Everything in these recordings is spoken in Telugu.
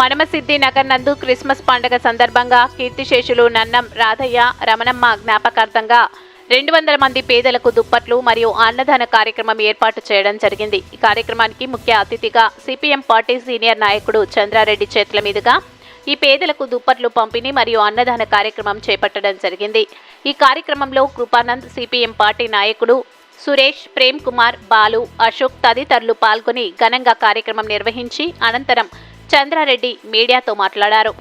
మడమసిద్ధి నగర్ నందు క్రిస్మస్ పండుగ సందర్భంగా కీర్తిశేషులు నన్నం రాధయ్య రమణమ్మ జ్ఞాపకార్థంగా 200 మంది పేదలకు దుప్పట్లు మరియు అన్నదాన కార్యక్రమం ఏర్పాటు చేయడం జరిగింది. ఈ కార్యక్రమానికి ముఖ్య అతిథిగా సిపిఎం పార్టీ సీనియర్ నాయకుడు చంద్రారెడ్డి చేతుల మీదుగా ఈ పేదలకు దుప్పట్లు పంపిణీ మరియు అన్నదాన కార్యక్రమం చేపట్టడం జరిగింది. ఈ కార్యక్రమంలో కృపానంద్, సిపిఎం పార్టీ నాయకుడు సురేష్, ప్రేమ్ కుమార్, బాలు, అశోక్ తదితరులు పాల్గొని ఘనంగా కార్యక్రమం నిర్వహించి అనంతరం చంద్రారెడ్డి మీడియాతో మాట్లాడారు.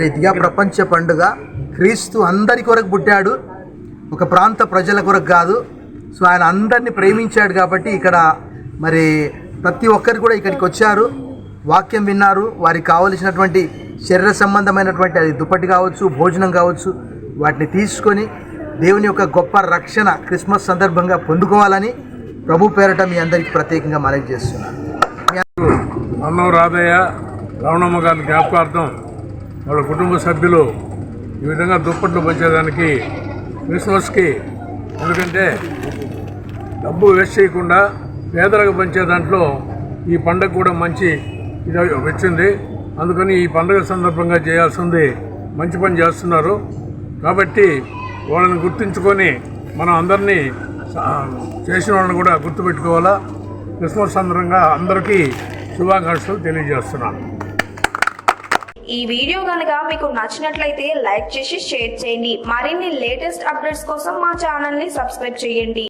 రీతిగా ప్రపంచ పండుగ క్రీస్తు అందరి కొరకు పుట్టాడు, ఒక ప్రాంత ప్రజల కొరకు కాదు. సో ఆయన అందరినీ ప్రేమించాడు కాబట్టి ఇక్కడ మరి ప్రతి ఒక్కరు కూడా ఇక్కడికి వచ్చారు, వాక్యం విన్నారు. వారికి కావలసినటువంటి శరీర సంబంధమైనటువంటి అది దుప్పటి కావచ్చు, భోజనం కావచ్చు, వాటిని తీసుకొని దేవుని యొక్క గొప్ప రక్షణ క్రిస్మస్ సందర్భంగా పొందుకోవాలని ప్రభు పేరట మీ అందరికీ ప్రత్యేకంగా మనవి చేస్తున్నాను. నన్నం రాధయ్య రమణమ్మ గారి జ్ఞాపకార్థం వాళ్ళ కుటుంబ సభ్యులు ఈ విధంగా దుప్పట్లు పంచేదానికి క్రిస్మస్కి, ఎందుకంటే డబ్బు వేస్ట్ చేయకుండా పేదలకు పంచే దాంట్లో ఈ పండుగ కూడా మంచి ఇది వచ్చింది. అందుకని ఈ పండుగ సందర్భంగా చేయాల్సింది మంచి పని చేస్తున్నారు. కాబట్టి వాళ్ళని గుర్తుంచుకొని మనం అందరినీ చేసిన వాళ్ళని కూడా గుర్తుపెట్టుకోవాలా. క్రిస్మస్ సందర్భంగా అందరికీ శుభాకాంక్షలు తెలియజేస్తున్నాను. ఈ వీడియో కనుక మీకు నచ్చినట్లయితే లైక్ చేసి షేర్ చేయండి. మరిన్ని లేటెస్ట్ అప్డేట్స్ కోసం మా ఛానల్ ని సబ్స్క్రైబ్ చేయండి.